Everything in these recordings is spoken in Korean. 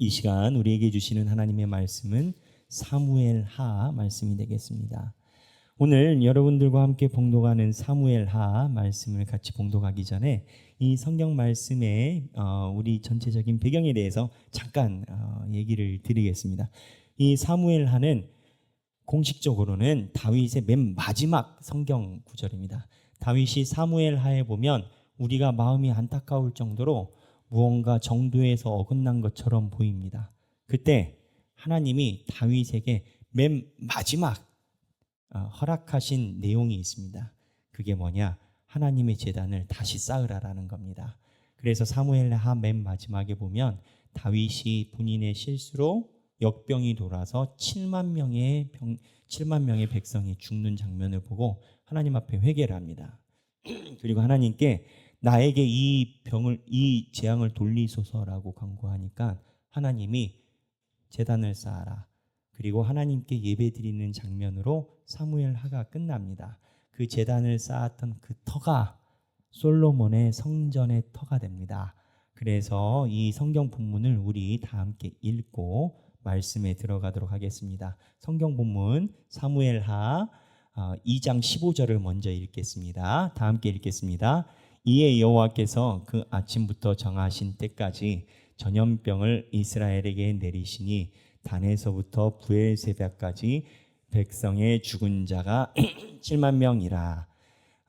이 시간 우리에게 주시는 하나님의 말씀은 사무엘하 말씀이 되겠습니다. 오늘 여러분들과 함께 봉독하는 사무엘하 말씀을 같이 봉독하기 전에 이 성경 말씀의 우리 전체적인 배경에 대해서 잠깐 얘기를 드리겠습니다. 이 사무엘하는 공식적으로는 다윗의 맨 마지막 성경 구절입니다. 다윗이 사무엘하에 보면 우리가 마음이 안타까울 정도로 무언가 정도에서 어긋난 것처럼 보입니다. 그때 하나님이 다윗에게 맨 마지막 허락하신 내용이 있습니다. 그게 뭐냐? 하나님의 제단을 다시 쌓으라라는 겁니다. 그래서 사무엘하 맨 마지막에 보면 다윗이 본인의 실수로 역병이 돌아서 7만 명의 백성이 죽는 장면을 보고 하나님 앞에 회개를 합니다. 그리고 하나님께 나에게 이 재앙을 돌리소서라고 간구하니까 하나님이 제단을 쌓아라. 그리고 하나님께 예배드리는 장면으로 사무엘하가 끝납니다. 그 제단을 쌓았던 그 터가 솔로몬의 성전의 터가 됩니다. 그래서 이 성경 본문을 우리 다 함께 읽고 말씀에 들어가도록 하겠습니다. 성경 본문 사무엘하 2장 15절을 먼저 읽겠습니다. 다 함께 읽겠습니다. 이에 여호와께서 그 아침부터 정하신 때까지 전염병을 이스라엘에게 내리시니 단에서부터 부엘세바까지 백성의 죽은 자가 7만 명이라.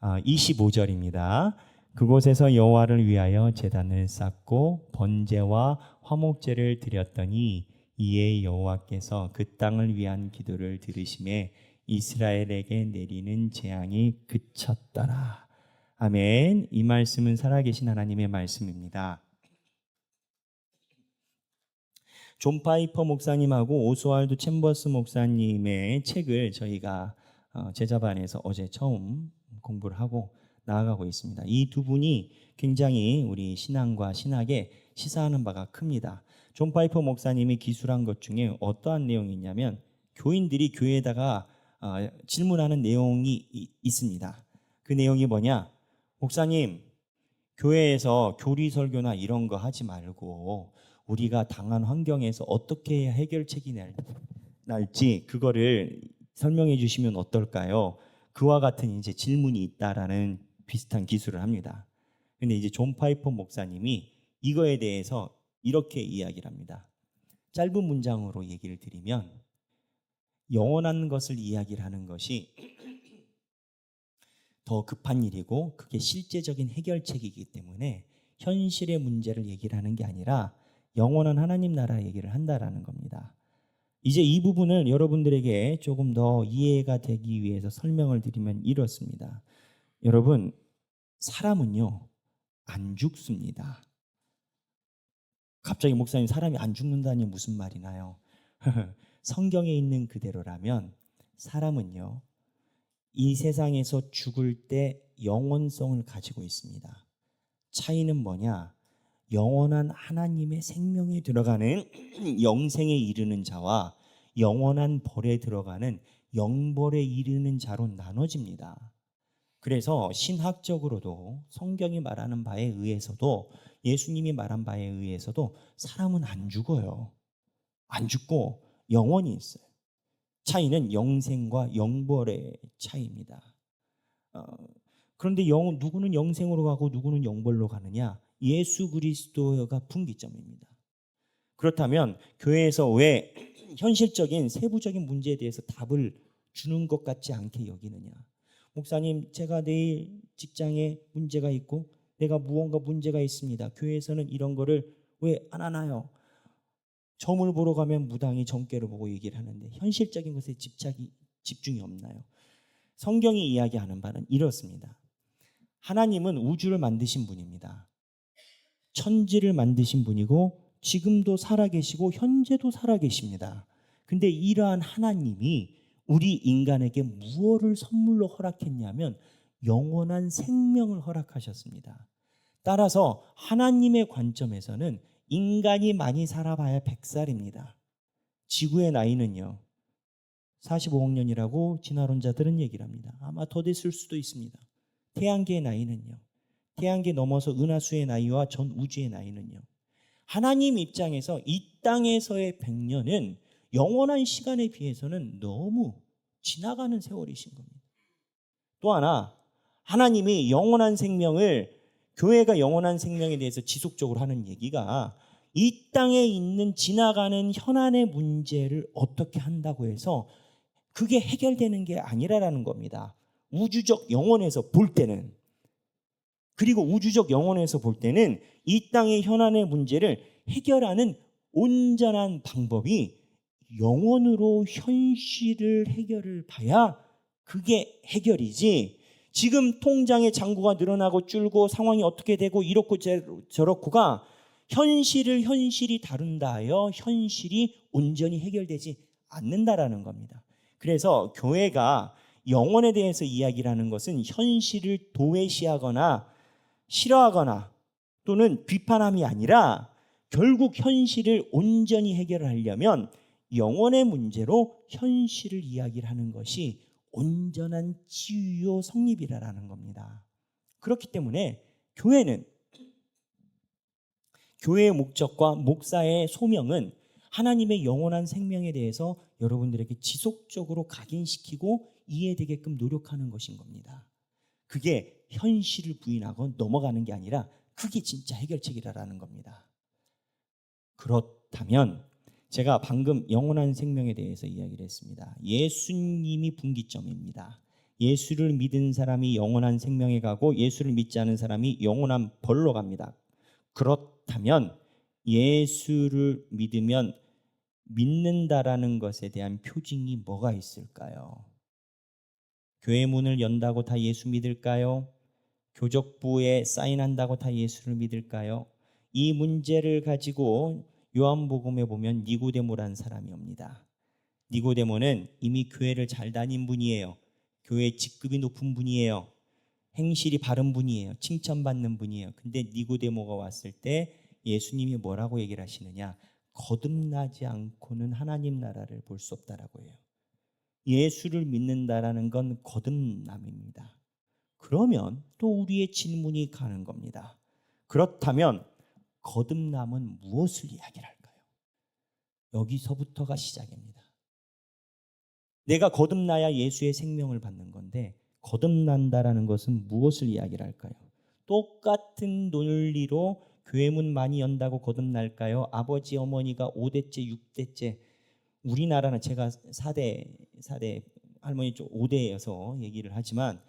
25절입니다. 그곳에서 여호와를 위하여 제단을 쌓고 번제와 화목제를 드렸더니 이에 여호와께서 그 땅을 위한 기도를 들으심에 이스라엘에게 내리는 재앙이 그쳤더라. 아멘. 이 말씀은 살아계신 하나님의 말씀입니다. 존 파이퍼 목사님하고 오스왈드 챔버스 목사님의 책을 저희가 제자반에서 어제 처음 공부를 하고 나아가고 있습니다. 이 두 분이 굉장히 우리 신앙과 신학에 시사하는 바가 큽니다. 존 파이퍼 목사님이 기술한 것 중에 어떠한 내용이 있냐면 교인들이 교회에다가 질문하는 내용이 있습니다. 그 내용이 뭐냐? 목사님, 교회에서 교리 설교나 이런 거 하지 말고 우리가 당한 환경에서 어떻게 해야 해결책이 날지 그거를 설명해 주시면 어떨까요? 그와 같은 이제 질문이 있다라는 비슷한 기술을 합니다. 근데 이제 존 파이퍼 목사님이 이거에 대해서 이렇게 이야기를 합니다. 짧은 문장으로 얘기를 드리면 영원한 것을 이야기를 하는 것이 더 급한 일이고 그게 실제적인 해결책이기 때문에 현실의 문제를 얘기를 하는 게 아니라 영원한 하나님 나라 얘기를 한다라는 겁니다. 이제 이 부분을 여러분들에게 조금 더 이해가 되기 위해서 설명을 드리면 이렇습니다. 여러분, 사람은요 안 죽습니다. 갑자기 목사님, 사람이 안 죽는다니 무슨 말이나요? 성경에 있는 그대로라면 사람은요 이 세상에서 죽을 때 영원성을 가지고 있습니다. 차이는 뭐냐? 영원한 하나님의 생명에 들어가는 영생에 이르는 자와 영원한 벌에 들어가는 영벌에 이르는 자로 나눠집니다. 그래서 신학적으로도 성경이 말하는 바에 의해서도 예수님이 말한 바에 의해서도 사람은 안 죽어요. 안 죽고 영원히 있어요. 차이는 영생과 영벌의 차이입니다. 그런데 누구는 영생으로 가고 누구는 영벌로 가느냐? 예수 그리스도가 분기점입니다. 그렇다면 교회에서 왜 현실적인 세부적인 문제에 대해서 답을 주는 것 같지 않게 여기느냐? 목사님, 제가 내일 직장에 문제가 있고 내가 무언가 문제가 있습니다. 교회에서는 이런 거를 왜 안 하나요? 점을 보러 가면 무당이 점괘를 보고 얘기를 하는데 현실적인 것에 집중이 없나요? 성경이 이야기하는 바는 이렇습니다. 하나님은 우주를 만드신 분입니다. 천지를 만드신 분이고 지금도 살아계시고 현재도 살아계십니다. 근데 이러한 하나님이 우리 인간에게 무엇을 선물로 허락했냐면 영원한 생명을 허락하셨습니다. 따라서 하나님의 관점에서는 인간이 많이 살아봐야 100살입니다. 지구의 나이는요 45억 년이라고 진화론자들은 얘기를 합니다. 아마 더 됐을 수도 있습니다. 태양계의 나이는요 태양계 넘어서 은하수의 나이와 전 우주의 나이는요 하나님 입장에서 이 땅에서의 100년은 영원한 시간에 비해서는 너무 지나가는 세월이신 겁니다. 또 하나, 하나님이 영원한 생명을, 교회가 영원한 생명에 대해서 지속적으로 하는 얘기가 이 땅에 있는 지나가는 현안의 문제를 어떻게 한다고 해서 그게 해결되는 게 아니라는 겁니다. 우주적 영혼에서 볼 때는, 그리고 우주적 영혼에서 볼 때는 이 땅의 현안의 문제를 해결하는 온전한 방법이 영혼으로 현실을 해결을 봐야 그게 해결이지, 지금 통장의 잔고가 늘어나고 줄고 상황이 어떻게 되고 이렇고 저렇고가 현실이 다룬다 하여 현실이 온전히 해결되지 않는다라는 겁니다. 그래서 교회가 영혼에 대해서 이야기를 하는 것은 현실을 도외시하거나 싫어하거나 또는 비판함이 아니라 결국 현실을 온전히 해결하려면 영혼의 문제로 현실을 이야기를 하는 것이 온전한 치유요 성립이라는 겁니다. 그렇기 때문에 교회는, 교회의 목적과 목사의 소명은 하나님의 영원한 생명에 대해서 여러분들에게 지속적으로 각인시키고 이해되게끔 노력하는 것인 겁니다. 그게 현실을 부인하고 넘어가는 게 아니라 그게 진짜 해결책이라는 겁니다. 그렇다면 제가 방금 영원한 생명에 대해서 이야기를 했습니다. 예수님이 분기점입니다. 예수를 믿은 사람이 영원한 생명에 가고 예수를 믿지 않은 사람이 영원한 벌로 갑니다. 그렇다면 예수를 믿으면 믿는다라는 것에 대한 표징이 뭐가 있을까요? 교회 문을 연다고 다 예수 믿을까요? 교적부에 사인한다고 다 예수를 믿을까요? 이 문제를 가지고 요한복음에 보면 니고데모라는 사람이 옵니다. 니고데모는 이미 교회를 잘 다닌 분이에요. 교회 직급이 높은 분이에요. 행실이 바른 분이에요. 칭찬받는 분이에요. 근데 니고데모가 왔을 때 예수님이 뭐라고 얘기를 하시느냐? 거듭나지 않고는 하나님 나라를 볼 수 없다라고 해요. 예수를 믿는다라는 건 거듭남입니다. 그러면 또 우리의 질문이 가는 겁니다. 그렇다면 거듭남은 무엇을 이야기할까요? 여기서부터가 시작입니다. 내가 거듭나야 예수의 생명을 받는 건데 거듭난다라는 것은 무엇을 이야기를 할까요? 똑같은 논리로 교회 문 많이 연다고 거듭날까요? 아버지 어머니가 5대째 6대째, 우리나라는 제가 4대 할머니 쪽 5대여서 얘기를 하지만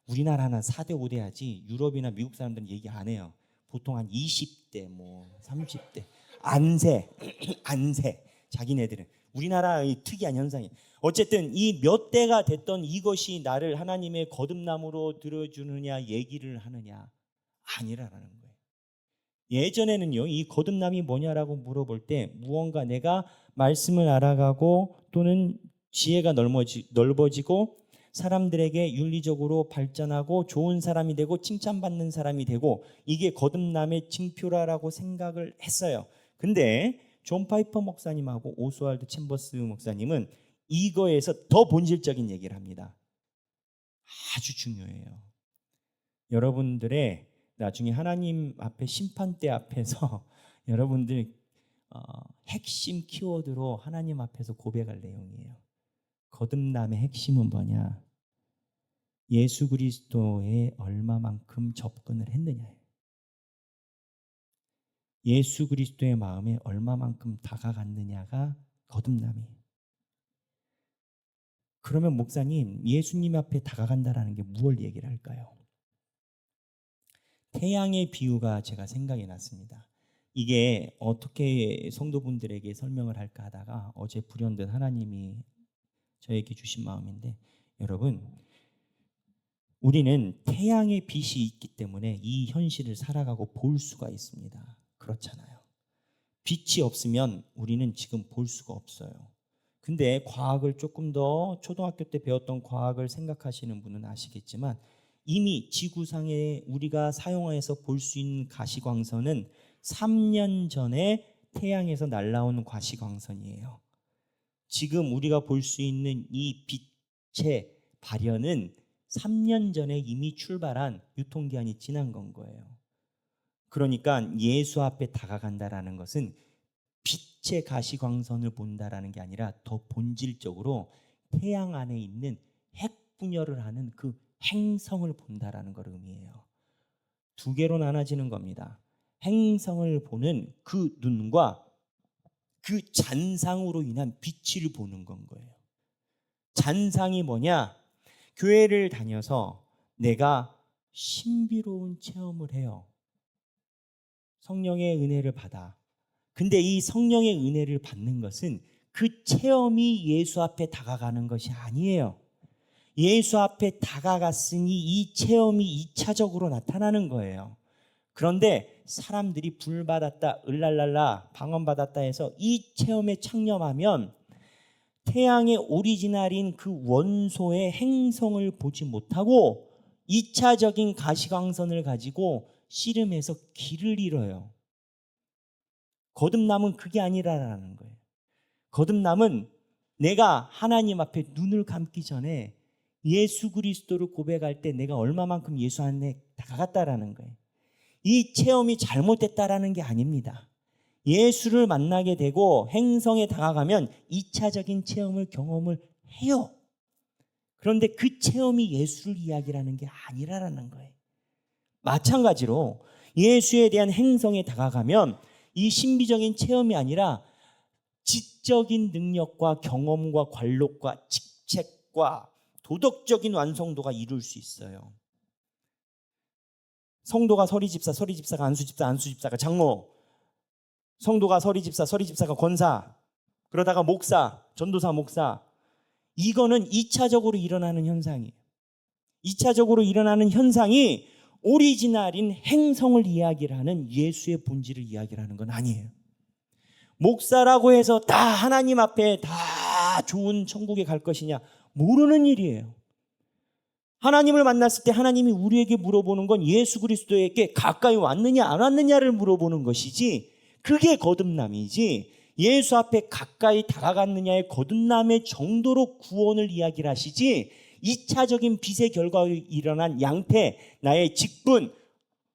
우리나라는 4대 5대 하지 유럽이나 미국 사람들은 얘기 안 해요. 보통 한 20대 뭐 30대 안세 안세 자기네들은. 우리나라의 특이한 현상이, 어쨌든 이 몇 대가 됐던 이것이 나를 하나님의 거듭남으로 들어주느냐 얘기를 하느냐 아니라는 거예요. 예전에는요, 이 거듭남이 뭐냐라고 물어볼 때 무언가 내가 말씀을 알아가고 또는 지혜가 넓어지고 사람들에게 윤리적으로 발전하고 좋은 사람이 되고 칭찬받는 사람이 되고 이게 거듭남의 징표라고 생각을 했어요. 근데 존 파이퍼 목사님하고 오스왈드 챔버스 목사님은 이거에서 더 본질적인 얘기를 합니다. 아주 중요해요. 여러분들의 나중에 하나님 앞에 심판대 앞에서 여러분들 핵심 키워드로 하나님 앞에서 고백할 내용이에요. 거듭남의 핵심은 뭐냐? 예수 그리스도에 얼마만큼 접근을 했느냐예요. 예수 그리스도의 마음에 얼마만큼 다가갔느냐가 거듭남이에요. 그러면 목사님, 예수님 앞에 다가간다라는 게 무엇을 얘기를 할까요? 태양의 비유가 제가 생각이 났습니다. 이게 어떻게 성도분들에게 설명을 할까 하다가 어제 불현듯 하나님이 저에게 주신 마음인데, 여러분, 우리는 태양의 빛이 있기 때문에 이 현실을 살아가고 볼 수가 있습니다. 그렇잖아요. 빛이 없으면 우리는 지금 볼 수가 없어요. 근데 과학을 조금 더 초등학교 때 배웠던 과학을 생각하시는 분은 아시겠지만 이미 지구상에 우리가 사용해서 볼 수 있는 가시광선은 3년 전에 태양에서 날아온 가시광선이에요. 지금 우리가 볼 수 있는 이 빛의 발현은 3년 전에 이미 출발한 유통기한이 지난 건 거예요. 그러니까 예수 앞에 다가간다라는 것은 빛의 가시광선을 본다라는 게 아니라 더 본질적으로 태양 안에 있는 핵분열을 하는 그 행성을 본다라는 걸 의미해요. 두 개로 나눠지는 겁니다. 행성을 보는 그 눈과 그 잔상으로 인한 빛을 보는 건 거예요. 잔상이 뭐냐? 교회를 다녀서 내가 신비로운 체험을 해요. 성령의 은혜를 받아. 근데 이 성령의 은혜를 받는 것은 그 체험이 예수 앞에 다가가는 것이 아니에요. 예수 앞에 다가갔으니 이 체험이 2차적으로 나타나는 거예요. 그런데 사람들이 불 받았다, 을랄랄라, 방언 받았다 해서 이 체험에 창념하면 태양의 오리지널인 그 원소의 행성을 보지 못하고 2차적인 가시광선을 가지고 씨름해서 길을 잃어요. 거듭남은 그게 아니라는 거예요. 거듭남은 내가 하나님 앞에 눈을 감기 전에 예수 그리스도를 고백할 때 내가 얼마만큼 예수 안에 다가갔다라는 거예요. 이 체험이 잘못됐다라는 게 아닙니다. 예수를 만나게 되고 행성에 다가가면 2차적인 체험을 경험을 해요. 그런데 그 체험이 예수를 이야기라는 게 아니라는 거예요. 마찬가지로 예수에 대한 행성에 다가가면 이 신비적인 체험이 아니라 지적인 능력과 경험과 관록과 직책과 도덕적인 완성도가 이룰 수 있어요. 성도가 서리집사, 서리집사가 안수집사, 안수집사가 장로, 성도가 서리집사, 서리집사가 권사, 그러다가 목사, 전도사 목사. 이거는 2차적으로 일어나는 현상이에요. 2차적으로 일어나는 현상이 오리지널인 행성을 이야기를 하는 예수의 본질을 이야기를 하는 건 아니에요. 목사라고 해서 다 하나님 앞에 다 좋은 천국에 갈 것이냐? 모르는 일이에요. 하나님을 만났을 때 하나님이 우리에게 물어보는 건 예수 그리스도에게 가까이 왔느냐 안 왔느냐를 물어보는 것이지, 그게 거듭남이지 예수 앞에 가까이 다가갔느냐의 거듭남의 정도로 구원을 이야기를 하시지 2차적인 빛의 결과로 일어난 양태, 나의 직분,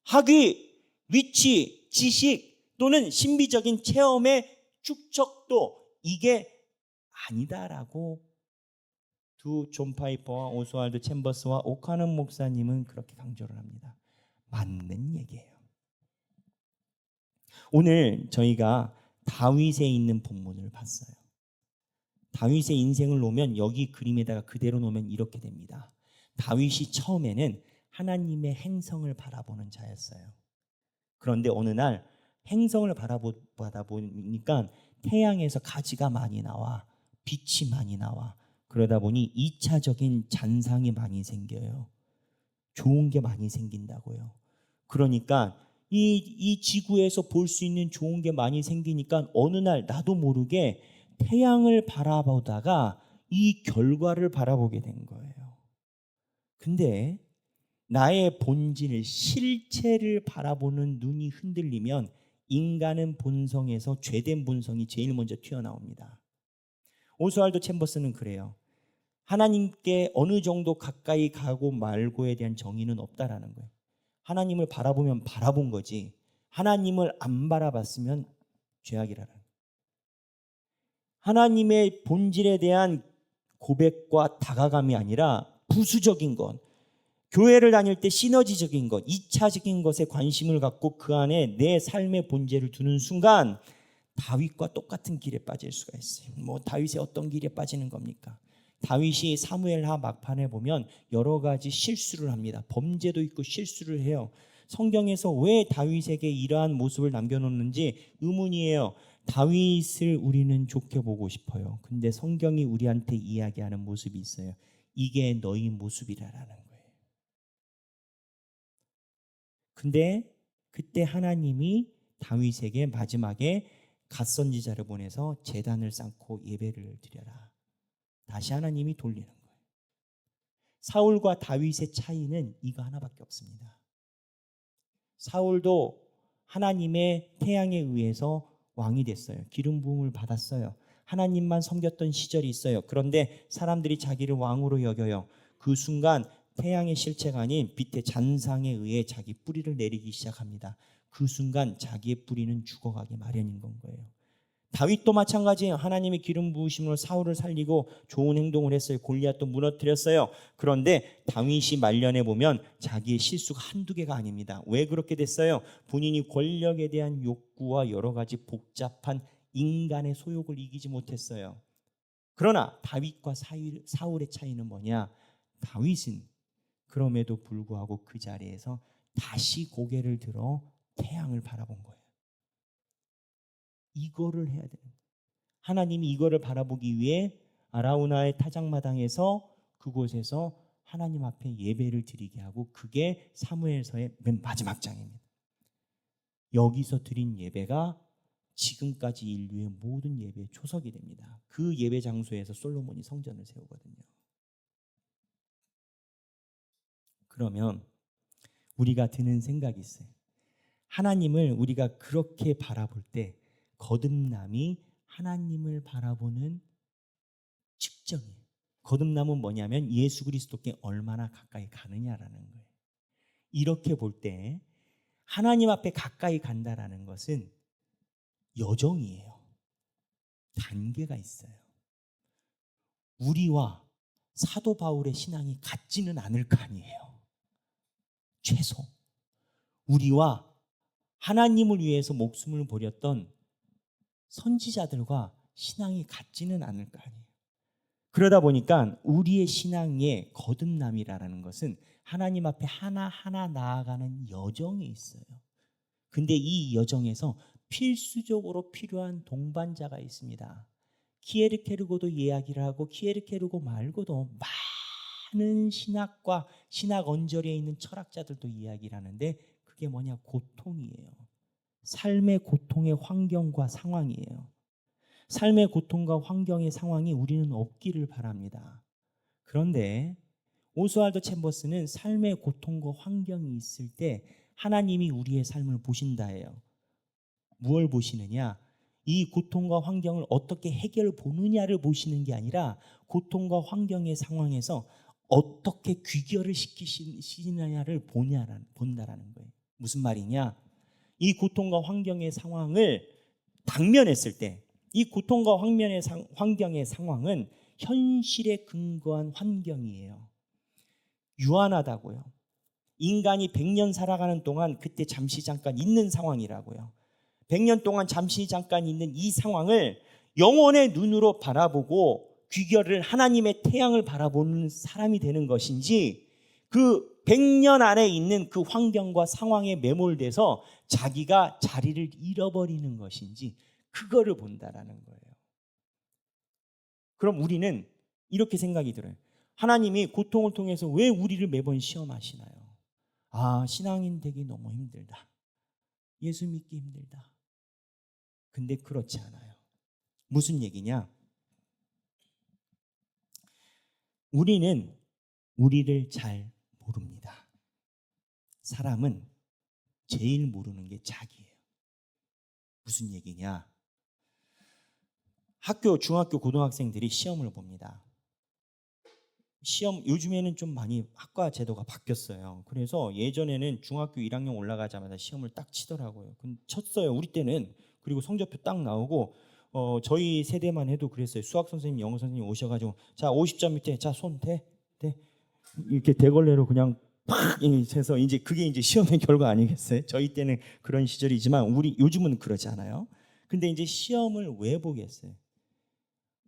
학위, 위치, 지식 또는 신비적인 체험의 축적도 이게 아니다라고 두 존 파이퍼와 오스왈드 챔버스와 오카넌 목사님은 그렇게 강조를 합니다. 맞는 얘기예요. 오늘 저희가 다윗에 있는 본문을 봤어요. 다윗의 인생을 놓으면 여기 그림에다가 그대로 놓으면 이렇게 됩니다. 다윗이 처음에는 하나님의 행성을 바라보는 자였어요. 그런데 어느 날 행성을 바라보다 보니까 태양에서 가지가 많이 나와, 빛이 많이 나와. 그러다 보니 2차적인 잔상이 많이 생겨요. 좋은 게 많이 생긴다고요. 그러니까 이 지구에서 볼 수 있는 좋은 게 많이 생기니까 어느 날 나도 모르게 태양을 바라보다가 이 결과를 바라보게 된 거예요. 근데 나의 본질, 실체를 바라보는 눈이 흔들리면 인간은 본성에서 죄된 본성이 제일 먼저 튀어나옵니다. 오스왈드 챔버스는 그래요. 하나님께 어느 정도 가까이 가고 말고에 대한 정의는 없다라는 거예요. 하나님을 바라보면 바라본 거지 하나님을 안 바라봤으면 죄악이라는 거예요. 하나님의 본질에 대한 고백과 다가감이 아니라 부수적인 것, 교회를 다닐 때 시너지적인 것, 2차적인 것에 관심을 갖고 그 안에 내 삶의 본질을 두는 순간 다윗과 똑같은 길에 빠질 수가 있어요. 뭐 다윗이 어떤 길에 빠지는 겁니까? 다윗이 사무엘하 막판에 보면 여러 가지 실수를 합니다. 범죄도 있고 실수를 해요. 성경에서 왜 다윗에게 이러한 모습을 남겨놓는지 의문이에요. 다윗을 우리는 좋게 보고 싶어요. 근데 성경이 우리한테 이야기하는 모습이 있어요. 이게 너희 모습이라는 거예요. 근데 그때 하나님이 다윗에게 마지막에 갓선지자를 보내서 제단을 쌓고 예배를 드려라. 다시 하나님이 돌리는 거예요. 사울과 다윗의 차이는 이거 하나밖에 없습니다. 사울도 하나님의 태양에 의해서 왕이 됐어요. 기름 부음을 받았어요. 하나님만 섬겼던 시절이 있어요. 그런데 사람들이 자기를 왕으로 여겨요. 그 순간 태양의 실체가 아닌 빛의 잔상에 의해 자기 뿌리를 내리기 시작합니다. 그 순간 자기의 뿌리는 죽어가기 마련인 건 거예요. 다윗도 마찬가지예요. 하나님의 기름 부으심으로 사울을 살리고 좋은 행동을 했어요. 골리앗도 무너뜨렸어요. 그런데 다윗이 말년에 보면 자기의 실수가 한두 개가 아닙니다. 왜 그렇게 됐어요? 본인이 권력에 대한 욕구와 여러 가지 복잡한 인간의 소욕을 이기지 못했어요. 그러나 다윗과 사울의 차이는 뭐냐? 다윗은 그럼에도 불구하고 그 자리에서 다시 고개를 들어 태양을 바라본 거예요. 이거를 해야 돼요. 하나님이 이거를 바라보기 위해 아라우나의 타작마당에서 그곳에서 하나님 앞에 예배를 드리게 하고, 그게 사무엘서의 맨 마지막 장입니다. 여기서 드린 예배가 지금까지 인류의 모든 예배의 초석이 됩니다. 그 예배 장소에서 솔로몬이 성전을 세우거든요. 그러면 우리가 드는 생각이 있어요. 하나님을 우리가 그렇게 바라볼 때 거듭남이 하나님을 바라보는 측정이에요. 거듭남은 뭐냐면 예수 그리스도께 얼마나 가까이 가느냐라는 거예요. 이렇게 볼 때 하나님 앞에 가까이 간다라는 것은 여정이에요. 단계가 있어요. 우리와 사도 바울의 신앙이 같지는 않을 거 아니에요. 최소 우리와 하나님을 위해서 목숨을 버렸던 선지자들과 신앙이 같지는 않을 거 아니에요. 그러다 보니까 우리의 신앙의 거듭남이라는 것은 하나님 앞에 하나하나 나아가는 여정이 있어요. 근데 이 여정에서 필수적으로 필요한 동반자가 있습니다. 키에르케르고도 이야기를 하고 키에르케르고 말고도 많은 신학과 신학 언저리에 있는 철학자들도 이야기를 하는데, 그게 뭐냐? 고통이에요. 삶의 고통의 환경과 상황이에요. 삶의 고통과 환경의 상황이 우리는 없기를 바랍니다. 그런데 오스왈드 챔버스는 삶의 고통과 환경이 있을 때 하나님이 우리의 삶을 보신다 해요. 무엇을 보시느냐? 이 고통과 환경을 어떻게 해결 보느냐를 보시는 게 아니라 고통과 환경의 상황에서 어떻게 귀결을 시키시느냐를 본다라는 거예요. 무슨 말이냐? 이 고통과 환경의 상황을 당면했을 때, 이 고통과 환경의 상황은 현실에 근거한 환경이에요. 유한하다고요. 인간이 100년 살아가는 동안 그때 잠시 잠깐 있는 상황이라고요. 100년 동안 잠시 잠깐 있는 이 상황을 영혼의 눈으로 바라보고 귀결을 하나님의 태양을 바라보는 사람이 되는 것인지, 그 100년 안에 있는 그 환경과 상황에 매몰돼서 자기가 자리를 잃어버리는 것인지, 그거를 본다라는 거예요. 그럼 우리는 이렇게 생각이 들어요. 하나님이 고통을 통해서 왜 우리를 매번 시험하시나요? 아, 신앙인 되기 너무 힘들다. 예수 믿기 힘들다. 근데 그렇지 않아요. 무슨 얘기냐? 우리는 우리를 잘 모릅니다. 사람은 제일 모르는 게 자기예요. 무슨 얘기냐? 학교, 중학교, 고등학생들이 시험을 봅니다. 시험, 요즘에는 좀 많이 학과 제도가 바뀌었어요. 그래서 예전에는 중학교 1학년 올라가자마자 시험을 딱 치더라고요. 쳤어요. 우리 때는. 그리고 성적표 딱 나오고, 저희 세대만 해도 그랬어요. 수학 선생님, 영어 선생님 오셔가지고, 자, 50점 밑에, 자, 손 대. 이렇게 대걸레로 그냥 팍 해서, 이제 그게 이제 시험의 결과 아니겠어요? 저희 때는 그런 시절이지만 요즘은 그러지 않아요. 근데 이제 시험을 왜 보겠어요?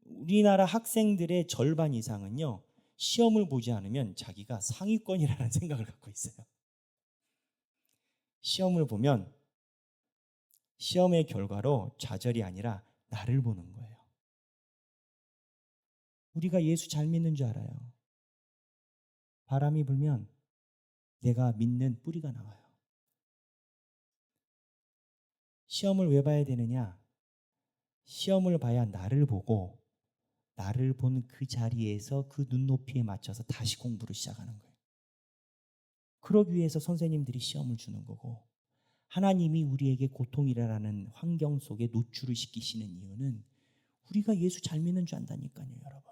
우리나라 학생들의 절반 이상은요, 시험을 보지 않으면 자기가 상위권이라는 생각을 갖고 있어요. 시험을 보면 시험의 결과로 좌절이 아니라 나를 보는 거예요. 우리가 예수 잘 믿는 줄 알아요. 바람이 불면 내가 믿는 뿌리가 나와요. 시험을 왜 봐야 되느냐? 시험을 봐야 나를 보고, 나를 본 그 자리에서 그 눈높이에 맞춰서 다시 공부를 시작하는 거예요. 그러기 위해서 선생님들이 시험을 주는 거고, 하나님이 우리에게 고통이라는 환경 속에 노출을 시키시는 이유는 우리가 예수 잘 믿는 줄 안다니까요, 여러분.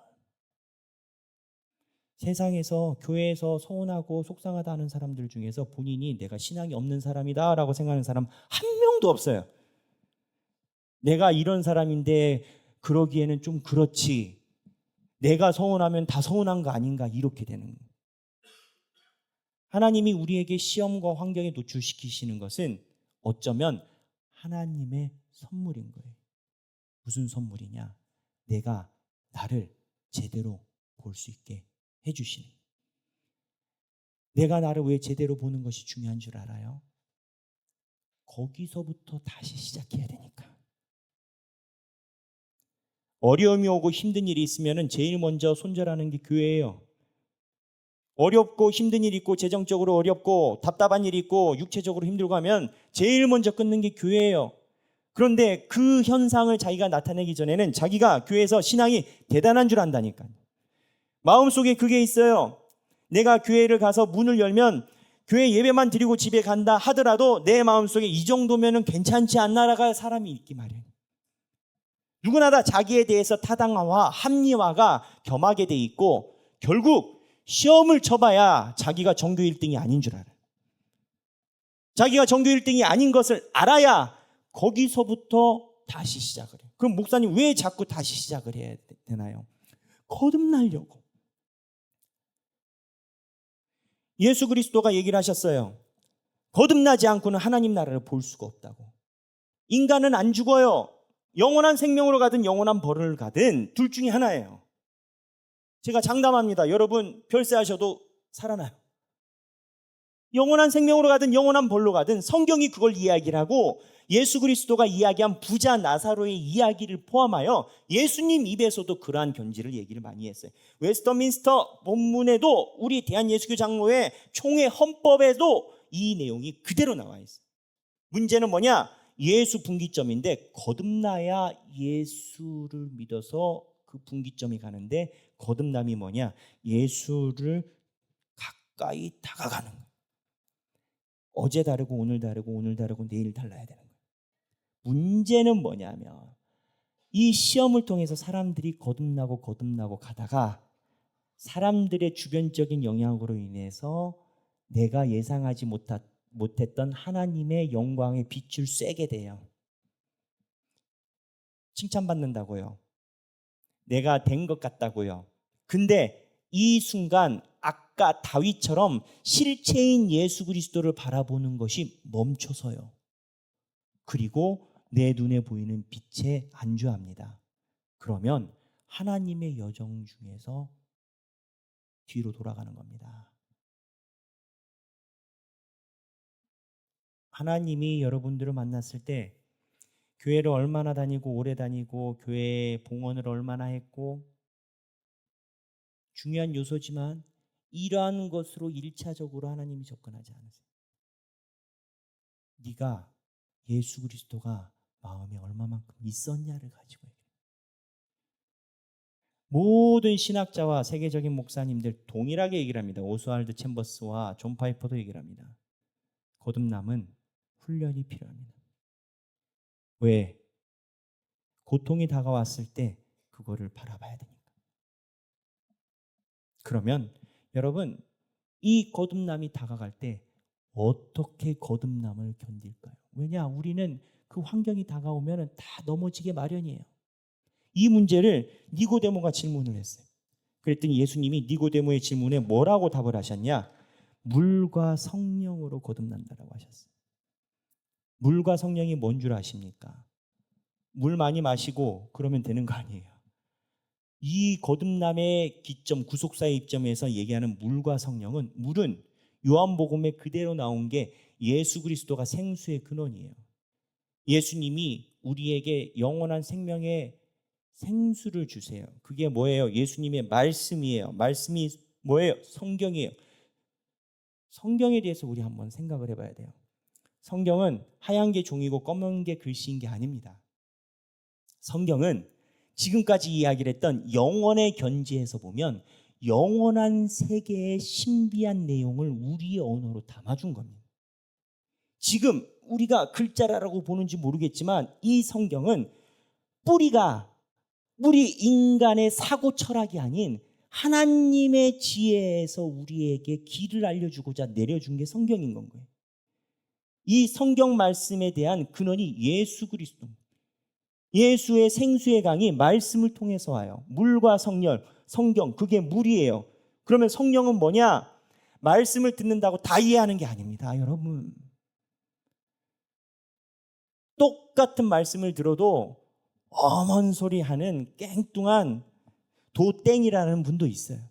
세상에서 교회에서 서운하고 속상하다 하는 사람들 중에서 본인이 내가 신앙이 없는 사람이다 라고 생각하는 사람 한 명도 없어요. 내가 이런 사람인데 그러기에는 좀 그렇지. 내가 서운하면 다 서운한 거 아닌가 이렇게 되는 거예요. 하나님이 우리에게 시험과 환경에 노출시키시는 것은 어쩌면 하나님의 선물인 거예요. 무슨 선물이냐? 내가 나를 제대로 볼 수 있게 해주시는. 내가 나를 왜 제대로 보는 것이 중요한 줄 알아요? 거기서부터 다시 시작해야 되니까. 어려움이 오고 힘든 일이 있으면 제일 먼저 손절하는 게 교회예요. 어렵고 힘든 일이 있고 재정적으로 어렵고 답답한 일이 있고 육체적으로 힘들고 하면 제일 먼저 끊는 게 교회예요. 그런데 그 현상을 자기가 나타내기 전에는 자기가 교회에서 신앙이 대단한 줄 안다니까요. 마음속에 그게 있어요. 내가 교회를 가서 문을 열면 교회 예배만 드리고 집에 간다 하더라도 내 마음속에 이 정도면 괜찮지 않나라가 사람이 있기 마련이에요. 누구나 다 자기에 대해서 타당화와 합리화가 겸하게 돼 있고 결국 시험을 쳐봐야 자기가 전교 1등이 아닌 줄 알아요. 자기가 전교 1등이 아닌 것을 알아야 거기서부터 다시 시작을 해요. 그럼 목사님 왜 자꾸 다시 시작을 해야 되나요? 거듭나려고. 예수 그리스도가 얘기를 하셨어요. 거듭나지 않고는 하나님 나라를 볼 수가 없다고. 인간은 안 죽어요. 영원한 생명으로 가든 영원한 벌을 가든 둘 중에 하나예요. 제가 장담합니다. 여러분 별세하셔도 살아나요. 영원한 생명으로 가든 영원한 벌로 가든 성경이 그걸 이야기를 하고 예수 그리스도가 이야기한 부자 나사로의 이야기를 포함하여 예수님 입에서도 그러한 견지를 얘기를 많이 했어요. 웨스터민스터 본문에도 우리 대한예수교 장로회 총회 헌법에도 이 내용이 그대로 나와 있어요. 문제는 뭐냐? 예수 분기점인데 거듭나야 예수를 믿어서 그 분기점이 가는데 거듭남이 뭐냐? 예수를 가까이 다가가는 거예요. 어제 다르고 오늘 다르고 오늘 다르고 내일 달라야 되는 거예요. 문제는 뭐냐면 이 시험을 통해서 사람들이 거듭나고 가다가 사람들의 주변적인 영향으로 인해서 내가 예상하지 못했던 하나님의 영광의 빛을 쐬게 돼요. 칭찬받는다고요. 내가 된 것 같다고요. 근데 이 순간 아까 다윗처럼 실체인 예수 그리스도를 바라보는 것이 멈춰서요. 그리고 내 눈에 보이는 빛에 안주합니다. 그러면 하나님의 여정 중에서 뒤로 돌아가는 겁니다. 하나님이 여러분들을 만났을 때 교회를 얼마나 다니고 오래 다니고 교회 봉헌을 얼마나 했고 중요한 요소지만 이러한 것으로 1차적으로 하나님이 접근하지 않으세요. 네가 예수 그리스도가 마음에 얼마만큼 있었냐를 가지고 얘기해요. 모든 신학자와 세계적인 목사님들 동일하게 얘기를 합니다. 오스왈드 챔버스와 존 파이퍼도 얘기를 합니다. 거듭남은 훈련이 필요합니다. 왜? 고통이 다가왔을 때 그거를 바라봐야 되니까. 그러면 여러분 이 거듭남이 다가갈 때 어떻게 거듭남을 견딜까요? 왜냐? 우리는 그 환경이 다가오면 다 넘어지게 마련이에요. 이 문제를 니고데모가 질문을 했어요. 그랬더니 예수님이 니고데모의 질문에 뭐라고 답을 하셨냐? 물과 성령으로 거듭난다라고 하셨어요. 물과 성령이 뭔 줄 아십니까? 물 많이 마시고 그러면 되는 거 아니에요. 이 거듭남의 기점, 구속사의 입점에서 얘기하는 물과 성령은, 물은 요한복음에 그대로 나온 게 예수 그리스도가 생수의 근원이에요. 예수님이 우리에게 영원한 생명의 생수를 주세요. 그게 뭐예요? 예수님의 말씀이에요. 말씀이 뭐예요? 성경이에요. 성경에 대해서 우리 한번 생각을 해봐야 돼요. 성경은 하얀 게 종이고 검은 게 글씨인 게 아닙니다. 성경은 지금까지 이야기를 했던 영원의 견지에서 보면 영원한 세계의 신비한 내용을 우리의 언어로 담아준 겁니다. 지금 우리가 글자라고 보는지 모르겠지만 이 성경은 뿌리 인간의 사고 철학이 아닌 하나님의 지혜에서 우리에게 길을 알려주고자 내려준 게 성경인 건 거예요. 이 성경 말씀에 대한 근원이 예수 그리스도. 예수의 생수의 강이 말씀을 통해서 와요. 물과 성경, 그게 물이에요. 그러면 성령은 뭐냐? 말씀을 듣는다고 다 이해하는 게 아닙니다, 여러분. 똑같은 말씀을 들어도 어먼 소리 하는 깽뚱한 도땡이라는 분도 있어요.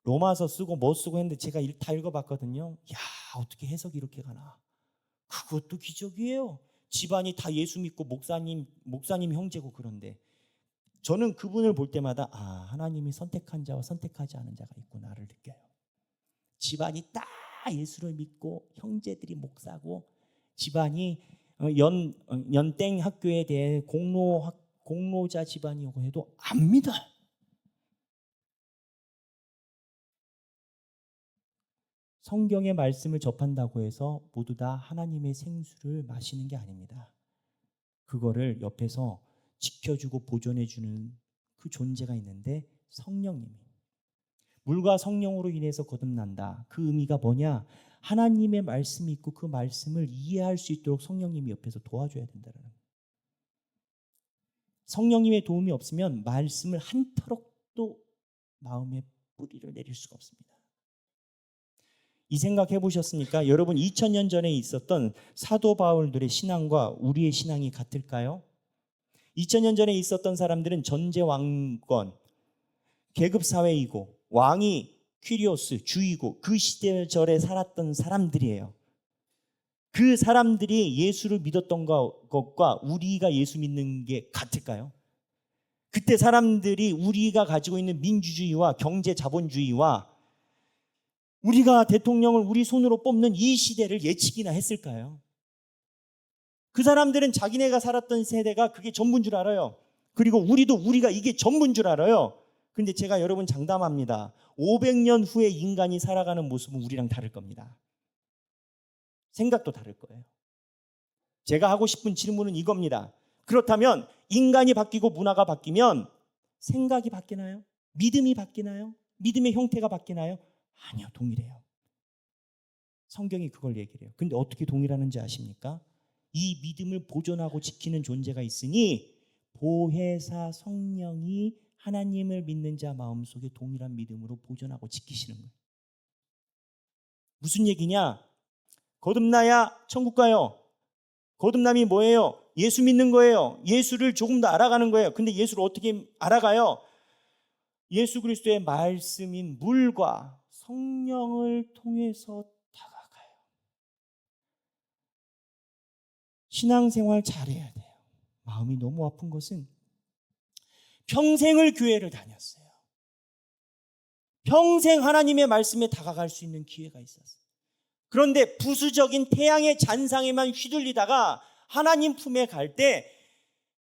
로마서 쓰고 뭐 쓰고 했는데 제가 다 읽어봤거든요. 야, 어떻게 해석이 이렇게 가나. 그것도 기적이에요. 집안이 다 예수 믿고 목사님 형제고. 그런데 저는 그분을 볼 때마다 하나님이 선택한 자와 선택하지 않은 자가 있구나를 느껴요. 집안이 다 예수를 믿고 형제들이 목사고 집안이 연땡 학교에 대해 공로자 집안이고 해도 안 믿어요. 성경의 말씀을 접한다고 해서 모두 다 하나님의 생수를 마시는 게 아닙니다. 그거를 옆에서 지켜주고 보존해주는 그 존재가 있는데 성령님이. 물과 성령으로 인해서 거듭난다. 그 의미가 뭐냐? 하나님의 말씀이 있고 그 말씀을 이해할 수 있도록 성령님이 옆에서 도와줘야 된다는 거예요. 성령님의 도움이 없으면 말씀을 한 터럭도 마음에 뿌리를 내릴 수가 없습니다. 이 생각 해보셨습니까? 여러분 2000년 전에 있었던 사도 바울들의 신앙과 우리의 신앙이 같을까요? 2000년 전에 있었던 사람들은 전제 왕권, 계급사회이고 왕이 퀴리오스, 주이고 그 시대절에 살았던 사람들이에요. 그 사람들이 예수를 믿었던 것과 우리가 예수 믿는 게 같을까요? 그때 사람들이 우리가 가지고 있는 민주주의와 경제 자본주의와 우리가 대통령을 우리 손으로 뽑는 이 시대를 예측이나 했을까요? 그 사람들은 자기네가 살았던 세대가 그게 전부인 줄 알아요. 그리고 우리가 이게 전부인 줄 알아요. 근데 제가 여러분 장담합니다. 500년 후에 인간이 살아가는 모습은 우리랑 다를 겁니다. 생각도 다를 거예요. 제가 하고 싶은 질문은 이겁니다. 그렇다면 인간이 바뀌고 문화가 바뀌면 생각이 바뀌나요? 믿음이 바뀌나요? 믿음의 형태가 바뀌나요? 아니요, 동일해요. 성경이 그걸 얘기를 해요. 근데 어떻게 동일하는지 아십니까? 이 믿음을 보존하고 지키는 존재가 있으니 보혜사 성령이 하나님을 믿는 자 마음속에 동일한 믿음으로 보존하고 지키시는 거예요. 무슨 얘기냐? 거듭나야 천국 가요. 거듭남이 뭐예요? 예수 믿는 거예요. 예수를 조금 더 알아가는 거예요. 근데 예수를 어떻게 알아가요? 예수 그리스도의 말씀인 물과 성령을 통해서 다가가요. 신앙생활 잘해야 돼요. 마음이 너무 아픈 것은 평생을 교회를 다녔어요. 평생 하나님의 말씀에 다가갈 수 있는 기회가 있었어요. 그런데 부수적인 태양의 잔상에만 휘둘리다가 하나님 품에 갈 때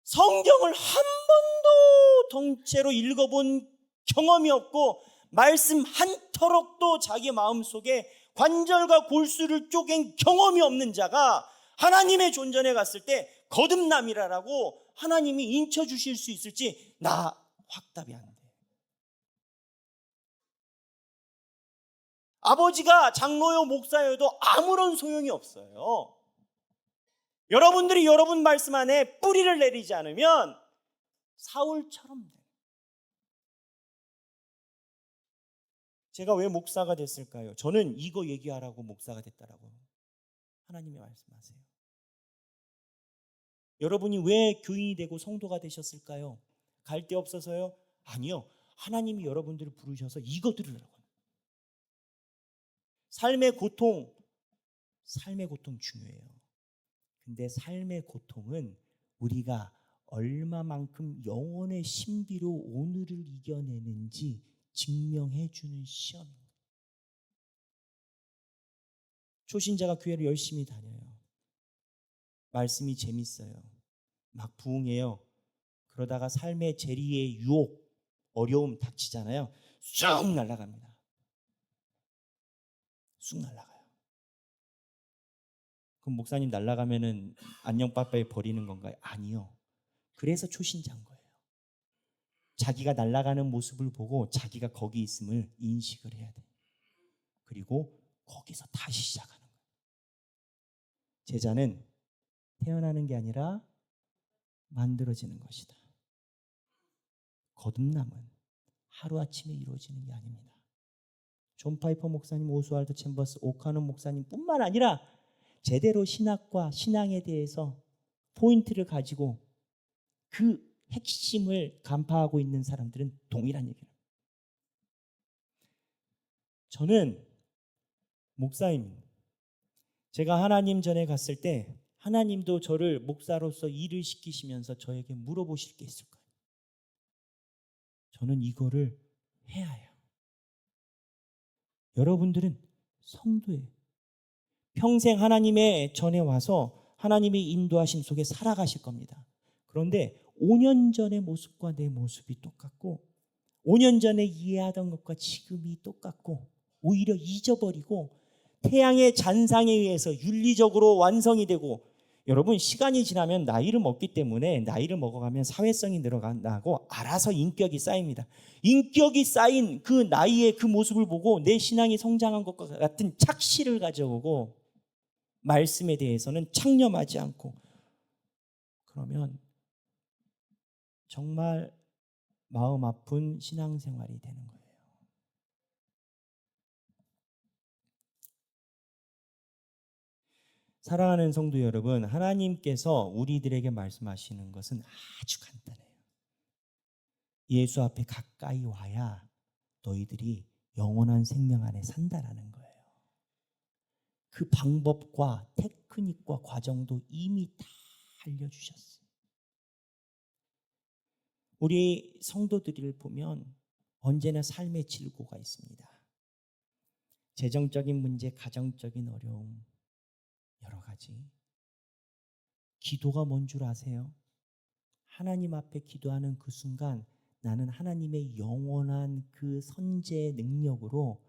성경을 한 번도 통째로 읽어본 경험이 없고 말씀 한 터럭도 자기 마음속에 관절과 골수를 쪼갠 경험이 없는 자가 하나님의 존전에 갔을 때 거듭남이라고 하나님이 인쳐주실 수 있을지 나 확답이 안 돼. 아버지가 장로요 목사여도 아무런 소용이 없어요. 여러분들이 여러분 말씀 안에 뿌리를 내리지 않으면 사울처럼 돼요. 제가 왜 목사가 됐을까요? 저는 이거 얘기하라고 목사가 됐다라고 하나님이 말씀하세요. 여러분이 왜 교인이 되고 성도가 되셨을까요? 갈 데 없어서요? 아니요. 하나님이 여러분들을 부르셔서 이거 들으라고. 삶의 고통 중요해요. 근데 삶의 고통은 우리가 얼마만큼 영혼의 신비로 오늘을 이겨내는지 증명해 주는 시험입니다. 초신자가 교회를 열심히 다녀요. 말씀이 재밌어요. 막 부흥해요. 그러다가 삶의 재리의 유혹, 어려움 닥치잖아요. 쑥 날아갑니다. 쑥 날아가요. 그럼 목사님 날아가면은 안녕 빠빠이 버리는 건가요? 아니요. 그래서 초신자인 거예요. 자기가 날아가는 모습을 보고 자기가 거기 있음을 인식을 해야 돼. 그리고 거기서 다시 시작하는 거예요. 제자는 태어나는 게 아니라 만들어지는 것이다. 거듭남은 하루아침에 이루어지는 게 아닙니다. 존 파이퍼 목사님, 오스왈드 챔버스, 오카논 목사님 뿐만 아니라 제대로 신학과 신앙에 대해서 포인트를 가지고 그 핵심을 간파하고 있는 사람들은 동일한 얘기를 합니다. 저는 목사입니다. 제가 하나님 전에 갔을 때 하나님도 저를 목사로서 일을 시키시면서 저에게 물어보실 게 있을 거예요. 저는 이거를 해야 해요. 여러분들은 성도예요. 평생 하나님의 전에 와서 하나님의 인도하심 속에 살아가실 겁니다. 그런데 5년 전의 모습과 내 모습이 똑같고 5년 전에 이해하던 것과 지금이 똑같고 오히려 잊어버리고 태양의 잔상에 의해서 윤리적으로 완성이 되고, 여러분 시간이 지나면 나이를 먹기 때문에 나이를 먹어가면 사회성이 늘어나고 알아서 인격이 쌓입니다. 인격이 쌓인 그 나이의 그 모습을 보고 내 신앙이 성장한 것과 같은 착시를 가져오고 말씀에 대해서는 창념하지 않고, 그러면 정말 마음 아픈 신앙생활이 되는 거예요. 사랑하는 성도 여러분, 하나님께서 우리들에게 말씀하시는 것은 아주 간단해요. 예수 앞에 가까이 와야 너희들이 영원한 생명 안에 산다라는 거예요. 그 방법과 테크닉과 과정도 이미 다 알려주셨어요. 우리 성도들을 보면 언제나 삶의 질고가 있습니다. 재정적인 문제, 가정적인 어려움, 여러 가지. 기도가 뭔 줄 아세요? 하나님 앞에 기도하는 그 순간 나는 하나님의 영원한 그 선제의 능력으로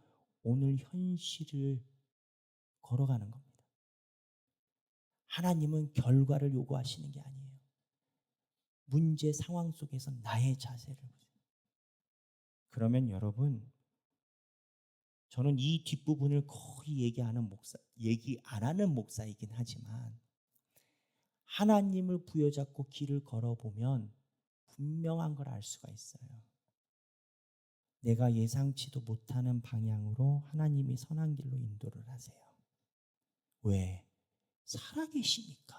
오늘 현실을 걸어가는 겁니다. 하나님은 결과를 요구하시는 게 아니에요. 문제 상황 속에서 나의 자세를 보세요. 그러면 여러분, 저는 이 뒷부분을 거의 얘기 안 하는 목사이긴 하지만 하나님을 부여잡고 길을 걸어보면 분명한 걸 알 수가 있어요. 내가 예상치도 못하는 방향으로 하나님이 선한 길로 인도를 하세요. 왜? 살아계시니까.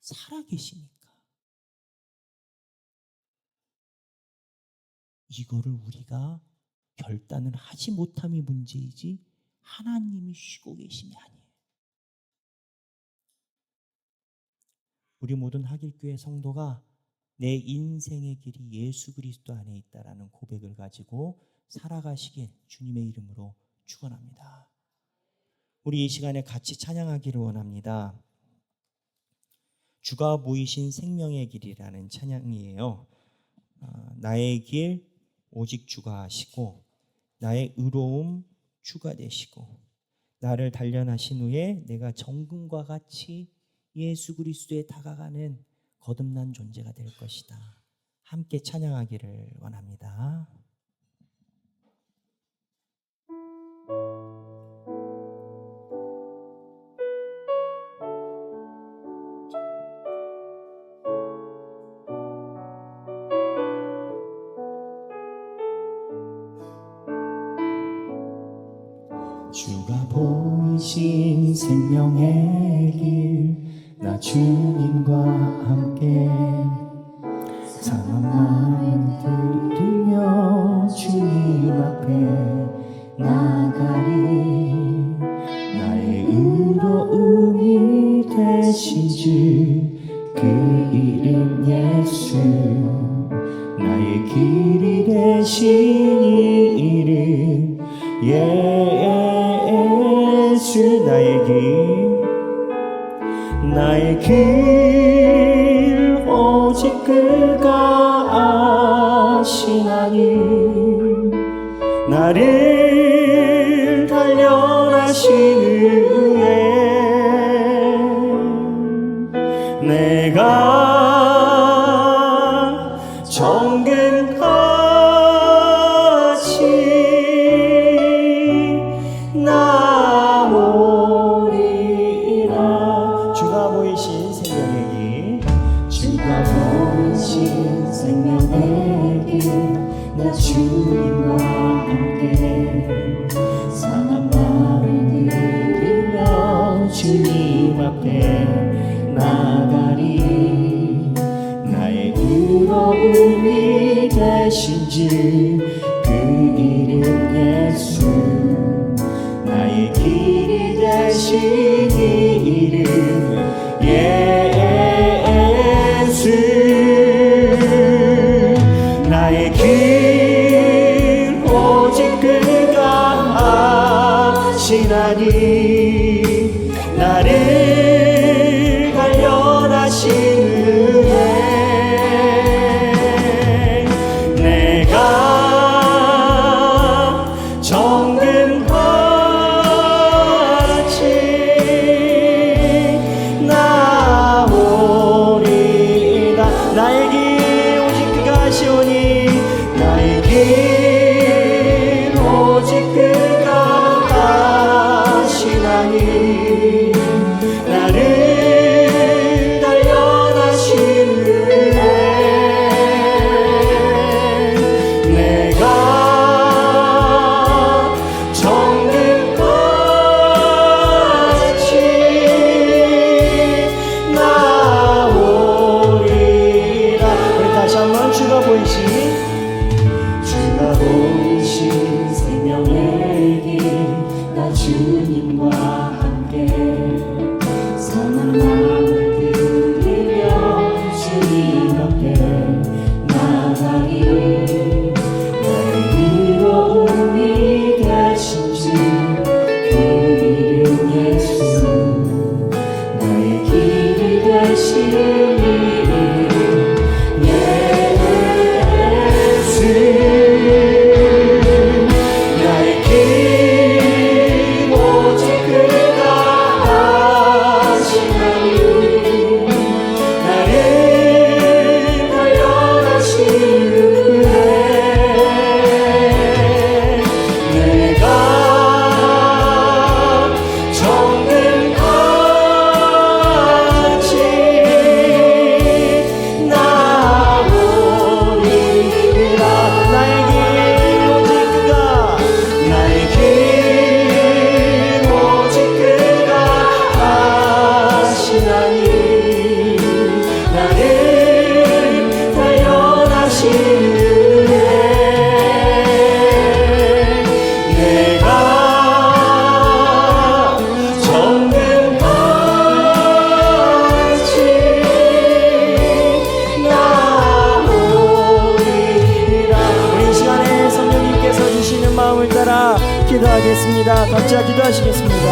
살아계시니까. 이거를 우리가 결단을 하지 못함이 문제이지 하나님이 쉬고 계심이 아니에요. 우리 모든 하길교회 성도가 내 인생의 길이 예수 그리스도 안에 있다라는 고백을 가지고 살아가시길 주님의 이름으로 축원합니다. 우리 이 시간에 같이 찬양하기를 원합니다. 주가 보이신 생명의 길이라는 찬양이에요. 나의 길 오직 주가 하시고 나의 의로움 주가 되시고 나를 단련하신 후에 내가 정금과 같이 예수 그리스도에 다가가는 거듭난 존재가 될 것이다. 함께 찬양하기를 원합니다. 주가 보이신 생명의 길 나 주님과 함께 상황만 들이며 주님 앞에 나가리 나의 의로움이 되신 주 그 이름 예수 나의 길이 되신 이 이름 예수 나의 길 오직 그가 아시나니 나를 단련하시는 후에 내가 생명의 길나 주님과 함께 상한 마음을 들이며 주님 앞에 나가리. 나의 의로움이 되신 주 그 이름 예수, 나의 길이 되신 이 이름 예수. 나의 길 오직 그가 아시나니. 나를 단련하신 후에 내가 정금같이 나오리이다. 나의 길 오직 그가 아시오니. 나의 길 오직 그가 아시나니. 나를 단련하신 후에 내가 정금같이 나오리라. 우리 다시 한번 주가 보이신 생명의 길 나 주님과 함께 상한 마음을 들이며 주님 앞에 나가리. 나의 의로움이 되신 주 그 이름 예수, 나의 길이 되신 이름 예수. 나의 길 오직 그가 아시나니. 나를 단련하신 후에 내가 정금같이 나오리라. 나의 길 오직 그가, 나의 길 오직 그가 아시나니. 나를 단련하신 후에 내가 정금같이 나오리라. 우리 이 시간에 성령님께서 주시는 마음을 따라 기도하겠습니다. 각자 기도하시겠습니다.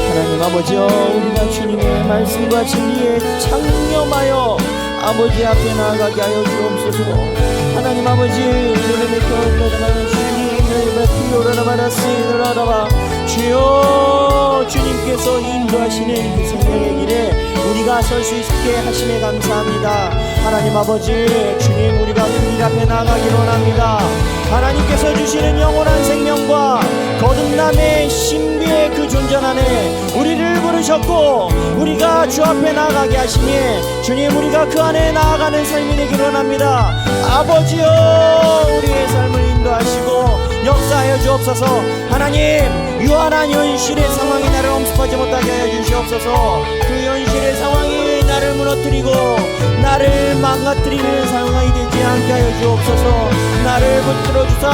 하나님 아버지여, 우리가 주님의 말씀과 진리에 창념하여 아버지 앞에 나아가게 하여 주옵소서. 하나님 아버지, 주여, 주님께서 인도하시는 그 성령의 길에 우리가 설 수 있게 하심에 감사합니다. 하나님 아버지, 주님, 우리가 그 길 앞에 나아가길 원합니다. 하나님께서 주시는 영원한 생명과 거듭남의 신비의 그 존재 안에 우리를 부르셨고 우리가 주 앞에 나아가게 하시니 주님, 우리가 그 안에 나아가는 삶이 되길 원합니다. 아버지여, 우리의 삶을 인도하시고 역사하여 주옵소서. 하나님, 유한한 현실의 상황이 나를 엄습하지 못하게 하여 주시옵소서. 그 현실의 상황이 나를 무너뜨리고 나를 망가뜨리는 상황이 되지 않게 하여 주옵소서. 나를 붙들어 주사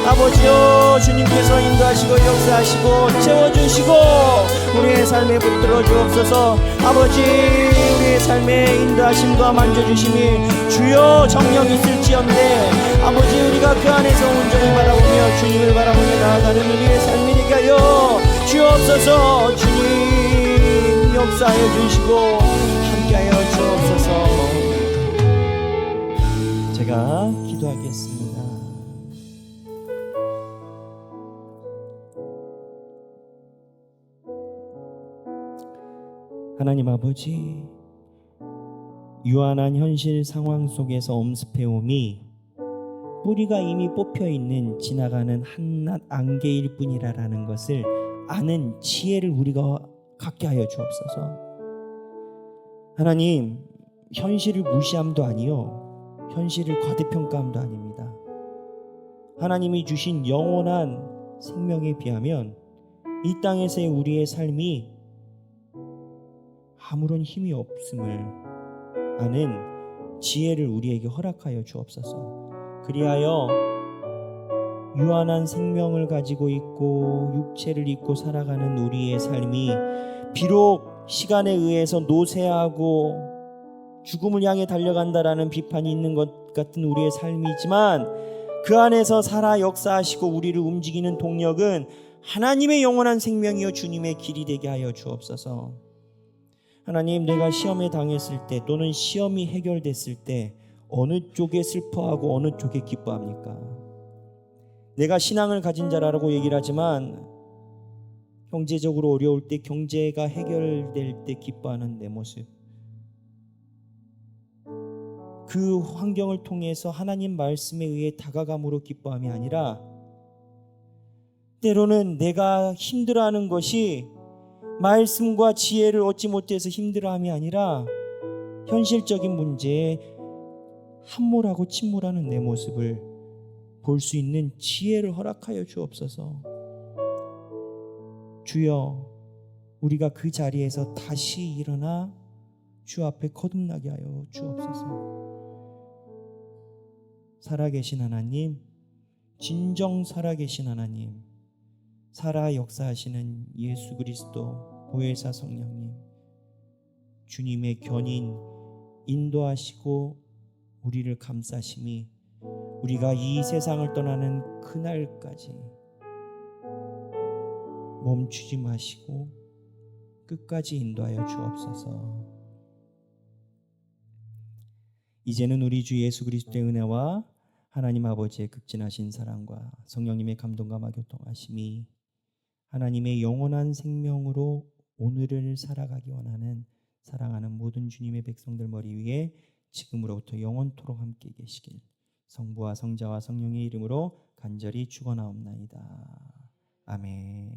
아버지여, 주님께서 인도하시고 역사하시고 채워주시고 우리의 삶에 붙들어 주옵소서. 아버지, 우리의 삶에 인도하심과 만져주심이 주여 정령 있을지언데 아버지, 우리가 그 안에서 온전히 바라보며 주님을 바라보며 나아가는 우리의 삶이 되게 하여 주옵소서. 주님, 역사하여 주시고 함께하여 주옵소서. 제가 기도하겠습니다. 하나님 아버지, 유한한 현실 상황 속에서 엄습해옴이 뿌리가 이미 뽑혀있는 지나가는 한낱 안개일 뿐이라는 것을 아는 지혜를 우리가 갖게 하여 주옵소서. 하나님, 현실을 무시함도 아니요, 현실을 과대평가함도 아닙니다. 하나님이 주신 영원한 생명에 비하면 이 땅에서의 우리의 삶이 아무런 힘이 없음을 아는 지혜를 우리에게 허락하여 주옵소서. 그리하여 유한한 생명을 가지고 있고 육체를 입고 살아가는 우리의 삶이 비록 시간에 의해서 노쇠하고 죽음을 향해 달려간다라는 비판이 있는 것 같은 우리의 삶이지만, 그 안에서 살아 역사하시고 우리를 움직이는 동력은 하나님의 영원한 생명이요 주님의 길이 되게 하여 주옵소서. 하나님, 내가 시험에 당했을 때 또는 시험이 해결됐을 때 어느 쪽에 슬퍼하고 어느 쪽에 기뻐합니까? 내가 신앙을 가진 자라고 얘기를 하지만 경제적으로 어려울 때, 경제가 해결될 때 기뻐하는 내 모습, 그 환경을 통해서 하나님 말씀에 의해 다가감으로 기뻐함이 아니라, 때로는 내가 힘들어하는 것이 말씀과 지혜를 얻지 못해서 힘들어함이 아니라 현실적인 문제에 함몰하고 침몰하는 내 모습을 볼 수 있는 지혜를 허락하여 주옵소서. 주여, 우리가 그 자리에서 다시 일어나 주 앞에 거듭나게 하여 주옵소서. 살아계신 하나님, 진정 살아계신 하나님, 살아 역사하시는 예수 그리스도 보혜사 성령님, 주님의 견인 인도하시고 우리를 감싸심이 우리가 이 세상을 떠나는 그날까지 멈추지 마시고 끝까지 인도하여 주옵소서. 이제는 우리 주 예수 그리스도의 은혜와 하나님 아버지의 극진하신 사랑과 성령님의 감동과 교통하심이 하나님의 영원한 생명으로 오늘을 살아가기 원하는 사랑하는 모든 주님의 백성들 머리 위에 지금으로부터 영원토록 함께 계시길 성부와 성자와 성령의 이름으로 간절히 축원하옵나이다. 아멘.